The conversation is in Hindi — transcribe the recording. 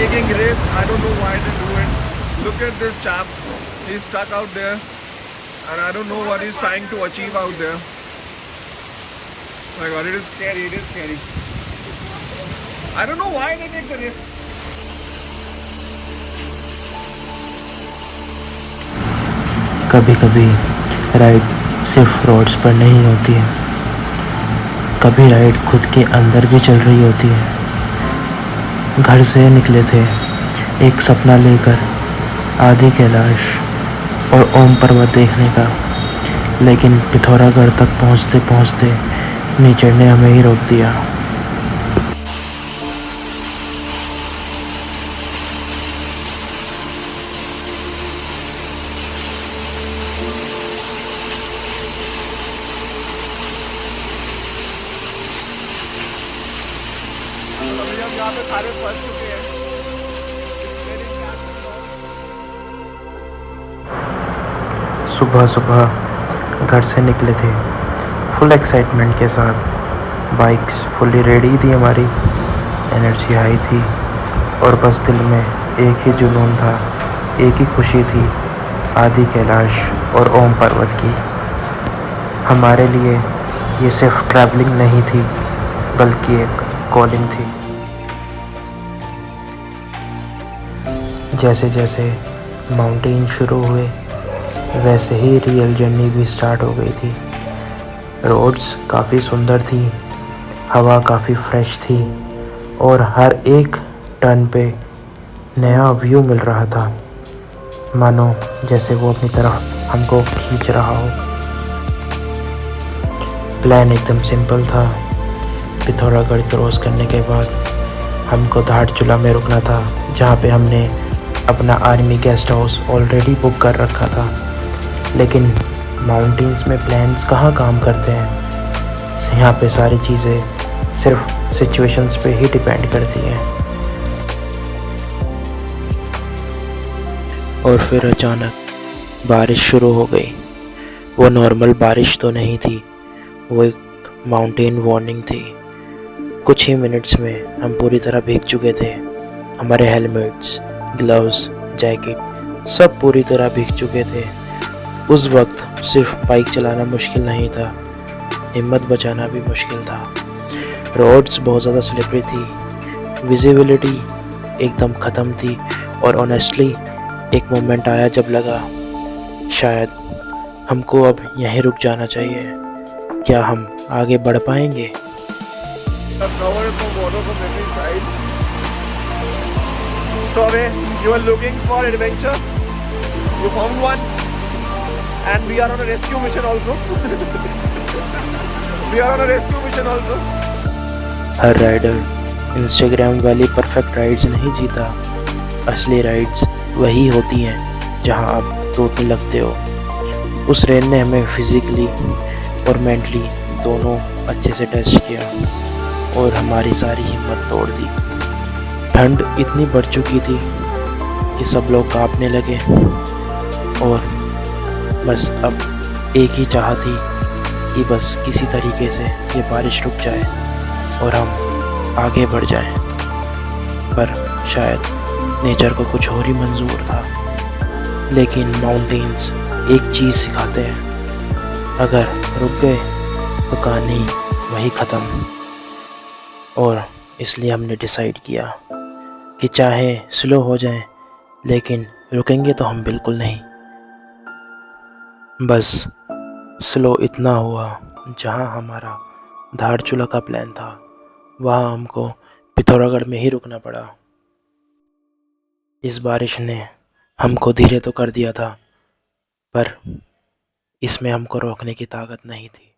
taking risk. I don't know why they do it. Look at this chap. He's stuck out there, and I don't know what he's trying to achieve out there. My God, it is scary. It is scary. I don't know why they take the risk. कभी कभी राइड सिर्फ रोड्स पर नहीं होती है, कभी राइड खुद के अंदर भी चल रही होती है। घर से निकले थे एक सपना लेकर, आदि कैलाश और ओम पर्वत देखने का, लेकिन पिथौरागढ़ तक पहुंचते पहुंचते नेचर ने हमें ही रोक दिया। अभी हम यहाँ पे सारे फंस चुके हैं। सुबह सुबह घर से निकले थे फुल एक्साइटमेंट के साथ। बाइक्स फुल्ली रेडी थी हमारी, एनर्जी हाई थी और बस दिल में एक ही जुनून था, एक ही खुशी थी, आदि कैलाश और ओम पर्वत की। हमारे लिए ये सिर्फ ट्रैवलिंग नहीं थी, बल्कि एक कॉलिंग थी। जैसे जैसे माउंटेन शुरू हुए, वैसे ही रियल जर्नी भी स्टार्ट हो गई थी। रोड्स काफ़ी सुंदर थी, हवा काफ़ी फ्रेश थी और हर एक टर्न पे नया व्यू मिल रहा था, मानो जैसे वो अपनी तरफ हमको खींच रहा हो। प्लान एकदम सिंपल था। पिथौरागढ़ क्रॉस करने के बाद हमको धारचूला में रुकना था, जहाँ पे हमने अपना army guest house already book कर रखा था। लेकिन माउंटेन्स में प्लान्स कहाँ काम करते हैं, यहाँ पे सारी चीज़ें सिर्फ सिचुएशंस पे ही डिपेंड करती हैं। और फिर अचानक बारिश शुरू हो गई। वो नॉर्मल बारिश तो नहीं थी, वो एक माउंटेन वार्निंग थी। कुछ ही मिनट्स में हम पूरी तरह भीग चुके थे। हमारे हेलमेट्स, ग्लव्स, जैकेट सब पूरी तरह भीग चुके थे। उस वक्त सिर्फ बाइक चलाना मुश्किल नहीं था, हिम्मत बचाना भी मुश्किल था। रोड्स बहुत ज़्यादा स्लिपरी थी, विजिबिलिटी एकदम ख़त्म थी और ऑनेस्टली एक मोमेंट आया जब लगा शायद हमको अब यहीं रुक जाना चाहिए। क्या हम आगे बढ़ पाएंगे? You are looking for adventure. You found one, and we are on a rescue mission also. We are on a rescue mission also. हर राइडर इंस्टाग्राम वाली परफेक्ट राइड्स नहीं जीता। असली राइड्स वही होती हैं जहां आप टूटने लगते हो। उस रेन ने हमें फिजिकली और मेंटली दोनों अच्छे से टेस्ट किया और हमारी सारी हिम्मत तोड़ दी। ठंड इतनी बढ़ चुकी थी कि सब लोग कांपने लगे और बस अब एक ही चाह थी कि बस किसी तरीके से ये बारिश रुक जाए और हम आगे बढ़ जाएं। पर शायद नेचर को कुछ और ही मंजूर था। लेकिन माउंटेन्स एक चीज़ सिखाते हैं, अगर रुक गए तो कहानी वही ख़त्म। और इसलिए हमने डिसाइड किया कि चाहे स्लो हो जाए, लेकिन रुकेंगे तो हम बिल्कुल नहीं। बस स्लो इतना हुआ, जहाँ हमारा धारचूला का प्लान था वहाँ हमको पिथौरागढ़ में ही रुकना पड़ा। इस बारिश ने हमको धीरे तो कर दिया था, पर इसमें हमको रोकने की ताकत नहीं थी।